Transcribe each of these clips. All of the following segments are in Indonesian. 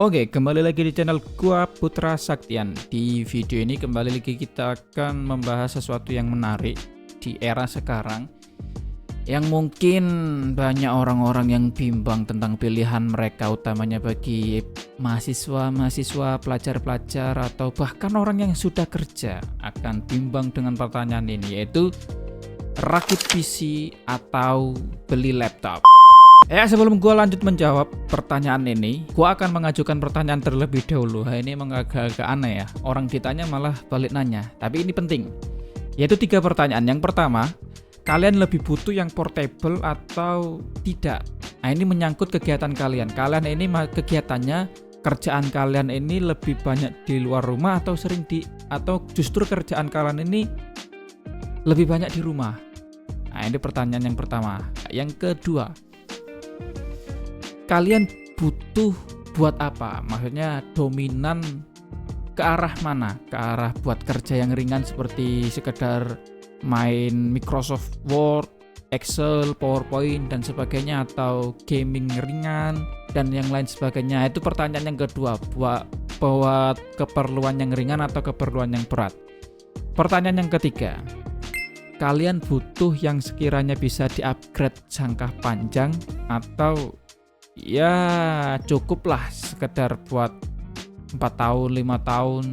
Oke, kembali lagi di channel gua Putra Saktian. Di video ini kembali lagi kita akan membahas sesuatu yang menarik di era sekarang, yang mungkin banyak orang-orang yang bimbang tentang pilihan mereka, utamanya bagi mahasiswa, pelajar-pelajar, atau bahkan orang yang sudah kerja akan bimbang dengan pertanyaan ini, yaitu rakit PC atau beli laptop. Ya, sebelum gue lanjut menjawab pertanyaan ini, gue akan mengajukan pertanyaan terlebih dahulu. Ini emang agak-agak aneh ya, orang ditanya malah balik nanya. Tapi ini penting, yaitu 3 pertanyaan. Yang pertama, kalian lebih butuh yang portable atau tidak? Nah, ini menyangkut kegiatan kalian. Kalian ini kegiatannya, kerjaan kalian ini lebih banyak di luar rumah atau atau justru kerjaan kalian ini lebih banyak di rumah? Nah, ini pertanyaan yang pertama. Yang kedua, kalian butuh buat apa? Maksudnya dominan ke arah mana? Ke arah buat kerja yang ringan seperti sekedar main Microsoft Word, Excel, PowerPoint dan sebagainya, atau gaming ringan dan yang lain sebagainya. Itu pertanyaan yang kedua, buat keperluan yang ringan atau keperluan yang berat. Pertanyaan yang ketiga, kalian butuh yang sekiranya bisa di-upgrade jangka panjang atau ya cukuplah sekedar buat 4 tahun, 5 tahun,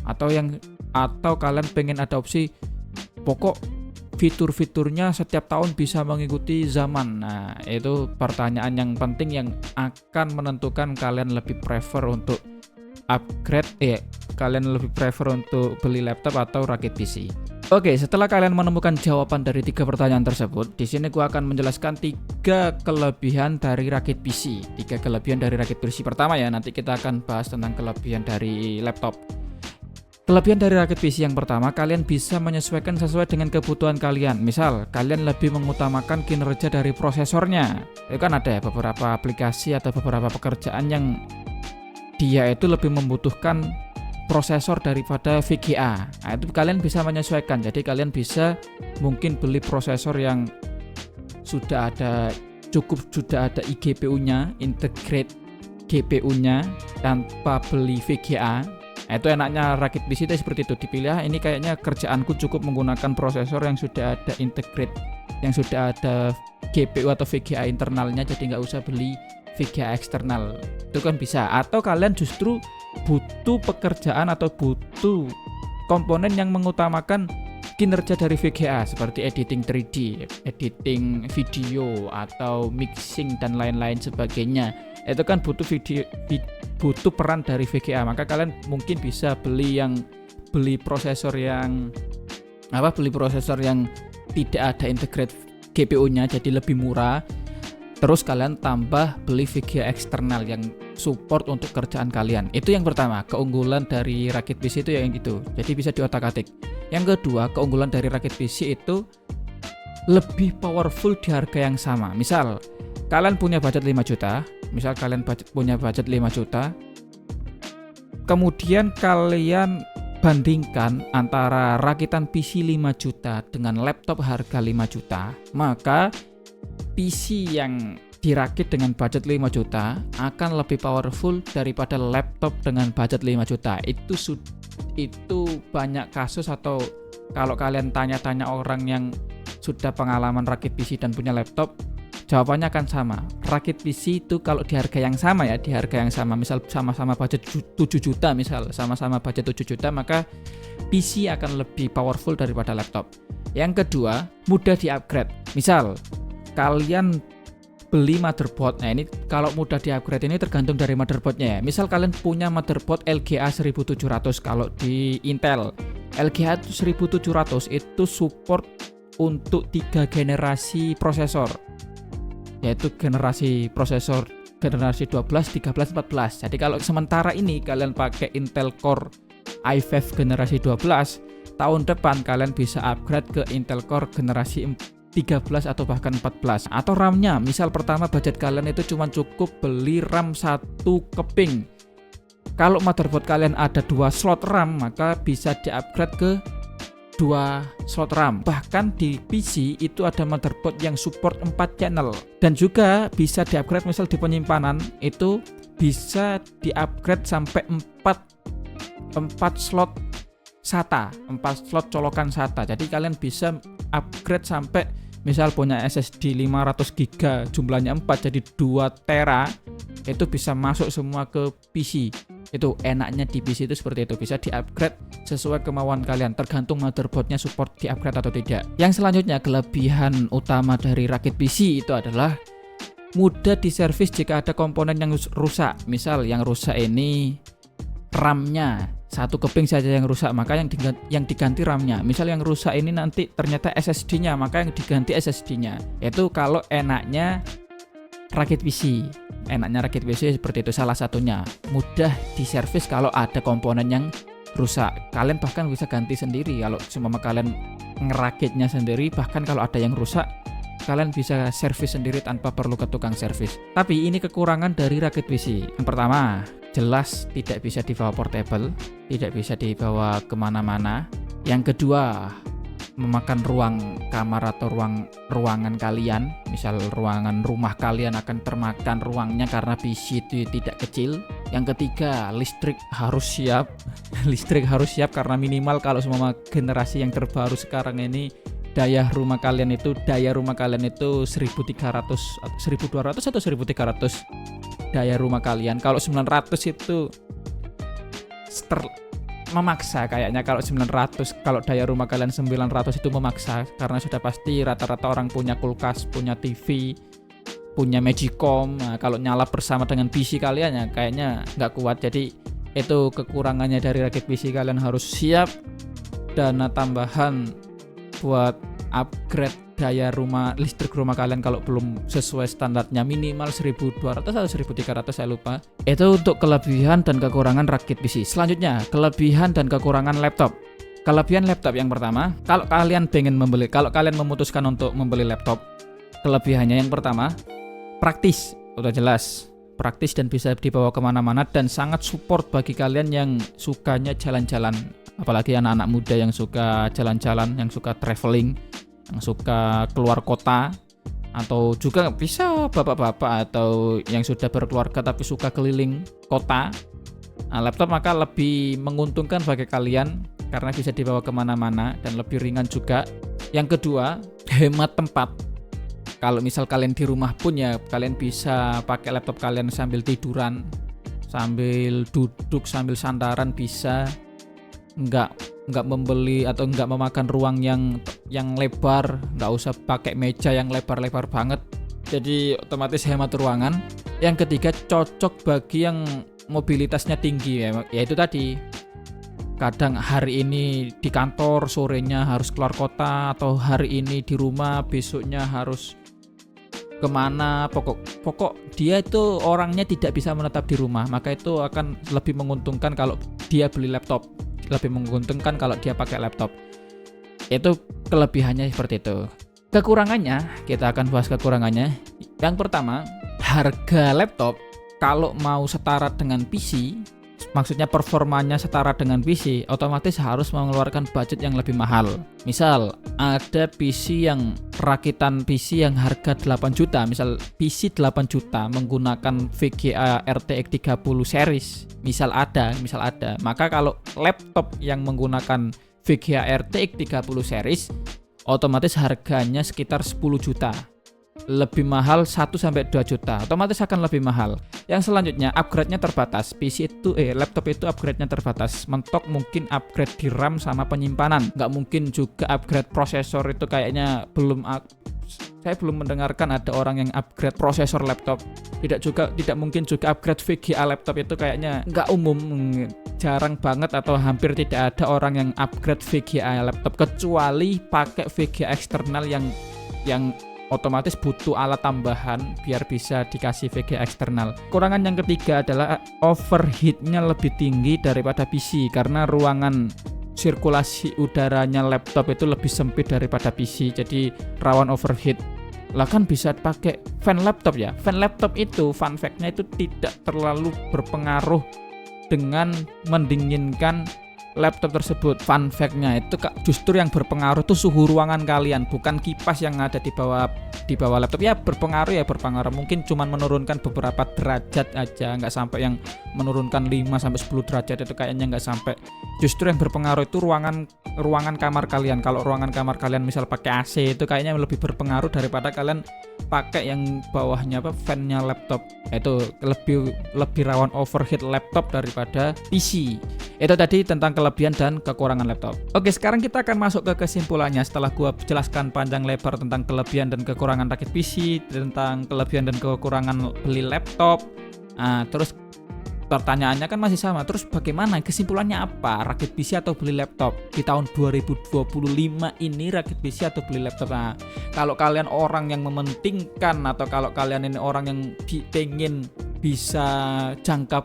atau kalian pengen ada opsi pokok fitur-fiturnya setiap tahun bisa mengikuti zaman. Nah, itu pertanyaan yang penting yang akan menentukan kalian lebih prefer untuk kalian lebih prefer untuk beli laptop atau rakit PC. Oke, setelah kalian menemukan jawaban dari 3 pertanyaan tersebut, di sini gua akan menjelaskan 3 kelebihan dari rakit PC. 3 kelebihan dari rakit PC. Pertama ya, nanti kita akan bahas tentang kelebihan dari laptop. Kelebihan dari rakit PC yang pertama, kalian bisa menyesuaikan sesuai dengan kebutuhan kalian. Misal, kalian lebih mengutamakan kinerja dari prosesornya. Itu kan ada ya beberapa aplikasi atau beberapa pekerjaan yang dia itu lebih membutuhkan prosesor daripada VGA. Nah, itu kalian bisa menyesuaikan. Jadi kalian bisa mungkin beli prosesor yang sudah ada eGPU-nya, integrate GPU-nya tanpa beli VGA. Nah, itu enaknya rakit PC itu seperti itu. Dipilih, ini kayaknya kerjaanku cukup menggunakan prosesor yang sudah ada integrate, yang sudah ada GPU atau VGA internalnya, jadi nggak usah beli VGA eksternal. Itu kan bisa. Atau kalian justru butuh pekerjaan atau butuh komponen yang mengutamakan kinerja dari VGA seperti editing 3D, editing video, atau mixing dan lain-lain sebagainya. Itu kan butuh peran dari VGA. Maka kalian mungkin bisa beli prosesor yang tidak ada integrate GPU-nya, jadi lebih murah. Terus kalian tambah beli VGA eksternal yang support untuk kerjaan kalian. Itu yang pertama, keunggulan dari rakit PC itu yang gitu. Jadi bisa diotak-atik. Yang kedua, keunggulan dari rakit PC itu lebih powerful di harga yang sama. Misal, kalian punya budget 5 juta. Kemudian kalian bandingkan antara rakitan PC 5 juta dengan laptop harga 5 juta. Maka PC yang dirakit dengan budget 5 juta akan lebih powerful daripada laptop dengan budget 5 juta. Itu banyak kasus, atau kalau kalian tanya-tanya orang yang sudah pengalaman rakit PC dan punya laptop, jawabannya akan sama. Rakit PC itu kalau di harga yang sama, misal sama-sama budget 7 juta, maka PC akan lebih powerful daripada laptop. Yang kedua, mudah di-upgrade. Misal kalian beli motherboard. Nah, ini kalau mudah di-upgrade ini tergantung dari motherboardnya ya. Misal kalian punya motherboard LGA 1700, kalau di Intel LGA 1700 itu support untuk 3 generasi prosesor, yaitu generasi 12, 13, 14. Jadi kalau sementara ini kalian pakai Intel Core i5 generasi 12, tahun depan kalian bisa upgrade ke Intel Core generasi 13 atau bahkan 14. Atau RAM-nya, misal pertama budget kalian itu cuma cukup beli RAM 1 keping. Kalau motherboard kalian ada 2 slot RAM, maka bisa di-upgrade ke 2 slot RAM. Bahkan di PC itu ada motherboard yang support 4 channel. Dan juga bisa di-upgrade misal di penyimpanan itu bisa di-upgrade sampai 4 slot SATA, 4 slot colokan SATA. Jadi kalian bisa upgrade sampai misal punya SSD 500 GB jumlahnya 4 jadi 2 tera, itu bisa masuk semua ke PC. Itu enaknya di PC itu seperti itu, bisa di-upgrade sesuai kemauan kalian, tergantung motherboardnya support di-upgrade atau tidak. Yang selanjutnya, kelebihan utama dari rakit PC itu adalah mudah diservis jika ada komponen yang rusak. Misal yang rusak ini RAM-nya, satu keping saja yang rusak, maka yang diganti RAM-nya. Misal yang rusak ini nanti ternyata SSD-nya, maka yang diganti SSD-nya. Itu kalau enaknya rakit PC. Enaknya rakit PC seperti itu, salah satunya mudah diservis kalau ada komponen yang rusak. Kalian bahkan bisa ganti sendiri kalau cuma kalian ngerakitnya sendiri. Bahkan kalau ada yang rusak, kalian bisa servis sendiri tanpa perlu ke tukang servis. Tapi ini kekurangan dari rakit PC. Yang pertama, jelas tidak bisa dibawa portable, tidak bisa dibawa kemana-mana. Yang kedua, memakan ruang kamar atau ruangan kalian. Misal ruangan rumah kalian akan termakan ruangnya karena PC itu tidak kecil. Yang ketiga, listrik harus siap. Listrik harus siap karena minimal kalau semua generasi yang terbaru sekarang ini daya rumah kalian itu 1300, 1200 atau 1300 daya rumah kalian. Kalau 900 itu memaksa kayaknya. Kalau 900, kalau daya rumah kalian 900 itu memaksa, karena sudah pasti rata-rata orang punya kulkas, punya TV, punya Magicom. Nah, kalau nyala bersama dengan PC kalian ya kayaknya nggak kuat. Jadi itu kekurangannya dari rakit PC. Kalian harus siap dana tambahan buat upgrade daya listrik rumah kalian kalau belum sesuai standarnya, minimal 1200 atau 1300 saya lupa. Itu untuk kelebihan dan kekurangan rakit PC. Selanjutnya, kelebihan dan kekurangan laptop. Kelebihan laptop yang pertama, kalau kalian memutuskan untuk membeli laptop, kelebihannya yang pertama, praktis. Udah jelas, praktis dan bisa dibawa kemana-mana dan sangat support bagi kalian yang sukanya jalan-jalan. Apalagi anak-anak muda yang suka jalan-jalan, yang suka traveling, yang suka keluar kota, atau juga bisa bapak-bapak atau yang sudah berkeluarga tapi suka keliling kota. Nah, laptop maka lebih menguntungkan bagi kalian karena bisa dibawa kemana-mana dan lebih ringan juga. Yang kedua, hemat tempat. Kalau misal kalian di rumah pun ya kalian bisa pakai laptop kalian sambil tiduran, sambil duduk, sambil sandaran bisa. Nggak membeli atau nggak memakan ruang yang lebar, nggak usah pakai meja yang lebar-lebar banget, jadi otomatis hemat ruangan. Yang ketiga, cocok bagi yang mobilitasnya tinggi, yaitu tadi kadang hari ini di kantor, sorenya harus keluar kota, atau hari ini di rumah, besoknya harus kemana, pokok dia itu orangnya tidak bisa menetap di rumah, maka itu akan lebih menguntungkan kalau dia beli laptop, lebih menguntungkan kalau dia pakai laptop. Itu kelebihannya seperti itu. Kekurangannya, kita akan bahas kekurangannya. Yang pertama, harga laptop kalau mau setara dengan PC, maksudnya performanya setara dengan PC, otomatis harus mengeluarkan budget yang lebih mahal. Misal ada PC yang rakitan PC yang harga 8 juta, misal PC 8 juta menggunakan VGA RTX 30 series, misal ada, maka kalau laptop yang menggunakan VGA RTX 30 series otomatis harganya sekitar 10 juta. Lebih mahal 1-2 juta, otomatis akan lebih mahal. Yang selanjutnya, upgrade-nya terbatas. Laptop itu upgrade-nya terbatas. Mentok mungkin upgrade di RAM sama penyimpanan. Nggak mungkin juga upgrade prosesor, itu kayaknya saya belum mendengarkan ada orang yang upgrade prosesor laptop. Tidak mungkin juga upgrade VGA laptop, itu kayaknya nggak umum. Jarang banget atau hampir tidak ada orang yang upgrade VGA laptop, kecuali pakai VGA eksternal yang otomatis butuh alat tambahan biar bisa dikasih VGA eksternal. Kurangan yang ketiga adalah overheatnya lebih tinggi daripada PC karena ruangan sirkulasi udaranya laptop itu lebih sempit daripada PC, jadi rawan overheat. Lah kan bisa pakai fan laptop ya. Fan laptop itu fun fact-nya itu tidak terlalu berpengaruh dengan mendinginkan laptop tersebut. Fun fact-nya itu justru yang berpengaruh itu suhu ruangan kalian, bukan kipas yang ada di bawah laptop. Ya berpengaruh, mungkin cuman menurunkan beberapa derajat aja, nggak sampai yang menurunkan 5-10 derajat, itu kayaknya nggak sampai. Justru yang berpengaruh itu ruangan kamar kalian. Kalau ruangan kamar kalian misal pakai AC, itu kayaknya lebih berpengaruh daripada kalian pakai yang bawahnya fan-nya laptop. Itu lebih rawan overheat laptop daripada PC. Itu tadi tentang kelebihan dan kekurangan laptop. Oke, sekarang kita akan masuk ke kesimpulannya. Setelah gua jelaskan panjang lebar tentang kelebihan dan kekurangan rakit PC, tentang kelebihan dan kekurangan beli laptop. Terus pertanyaannya kan masih sama. Terus bagaimana? Kesimpulannya apa? Rakit PC atau beli laptop? Di tahun 2025 ini rakit PC atau beli laptop? Nah, kalau kalian orang yang mementingkan, atau kalau kalian ini orang yang pengen bisa jangka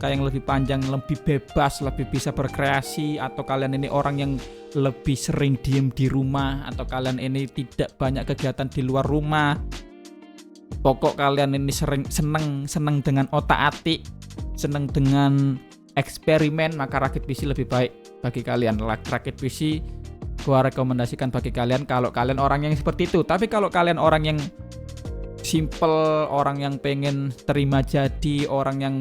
yang lebih panjang, lebih bebas, lebih bisa berkreasi, atau kalian ini orang yang lebih sering diem di rumah, atau kalian ini tidak banyak kegiatan di luar rumah, pokok kalian ini seneng dengan otak-atik, seneng dengan eksperimen, maka rakit PC lebih baik bagi kalian. Rakit PC gua rekomendasikan bagi kalian kalau kalian orang yang seperti itu. Tapi kalau kalian orang yang simple, orang yang pengen terima jadi, orang yang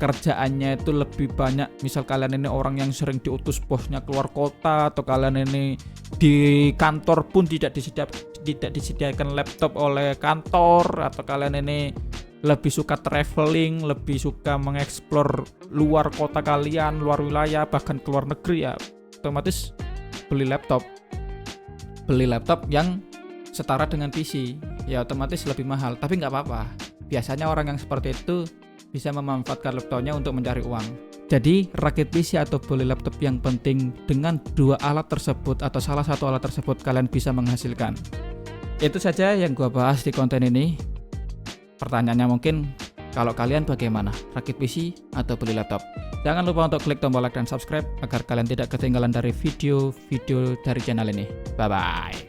kerjaannya itu lebih banyak, misal kalian ini orang yang sering diutus bosnya keluar kota, atau kalian ini di kantor pun tidak disediakan laptop oleh kantor, atau kalian ini lebih suka traveling, lebih suka mengeksplor luar kota kalian, luar wilayah, bahkan ke luar negeri, ya otomatis beli laptop yang setara dengan PC, ya otomatis lebih mahal, tapi nggak apa-apa. Biasanya orang yang seperti itu bisa memanfaatkan laptopnya untuk mencari uang. Jadi rakit PC atau beli laptop, yang penting dengan dua alat tersebut atau salah satu alat tersebut kalian bisa menghasilkan. Itu saja yang gua bahas di konten ini. Pertanyaannya mungkin, kalau kalian bagaimana? Rakit PC atau beli laptop? Jangan lupa untuk klik tombol like dan subscribe agar kalian tidak ketinggalan dari video-video dari channel ini. Bye-bye.